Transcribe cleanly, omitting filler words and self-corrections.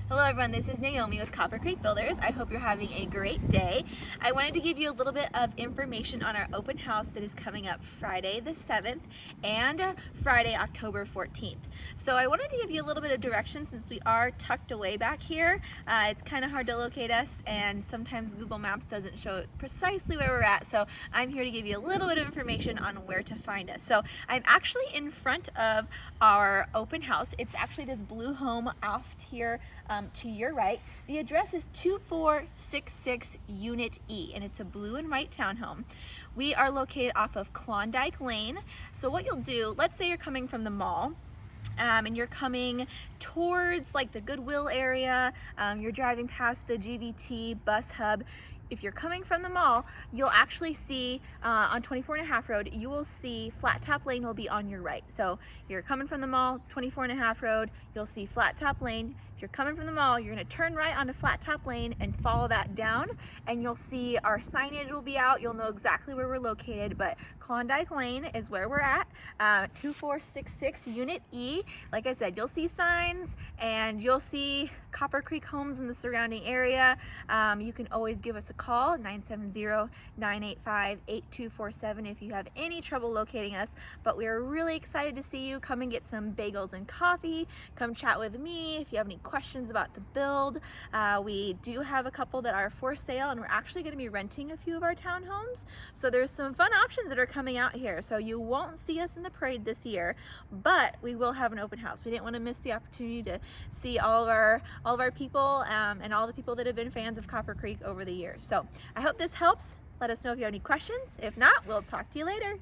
Hello everyone, this is Naomi with Copper Creek Builders. I hope you're having a great day. I wanted to give you a little bit of information on our open house that is coming up Friday the 7th and Friday October 14th. So I wanted to give you a little bit of direction since we are tucked away back here. It's kind of hard to locate us and sometimes Google Maps doesn't show precisely where we're at. So I'm here to give you a little bit of information on where to find us. So I'm actually in front of our open house. It's actually this blue home off here to your right. The address is 2466 Unit E, and it's a blue and white townhome. We are located off of Klondike Lane. So what you'll do, let's say you're coming from the mall, and you're coming towards like the Goodwill area, you're driving past the GVT bus hub. If you're coming from the mall, you'll actually see on 24 and a half road, you will see Flat Top Lane will be on your right. So you're coming from the mall, 24 and a half road, you'll see Flat Top Lane. If you're coming from the mall, you're gonna turn right onto Flat Top Lane and follow that down, and you'll see our signage will be out. You'll know exactly where we're located, but Klondike Lane is where we're at, 2466 Unit E. Like I said, you'll see signs and you'll see Copper Creek homes in the surrounding area. You can always give us a call, 970-985-8247 if you have any trouble locating us. But we are really excited to see you. Come and get some bagels and coffee. Come chat with me if you have any questions about the build. We do have a couple that are for sale, and we're actually going to be renting a few of our townhomes. So there's some fun options that are coming out here. So you won't see us in the parade this year, but we will have an open house. We didn't want to miss the opportunity to see all of our people and all the people that have been fans of Copper Creek over the years. So I hope this helps. Let us know if you have any questions. If not, we'll talk to you later.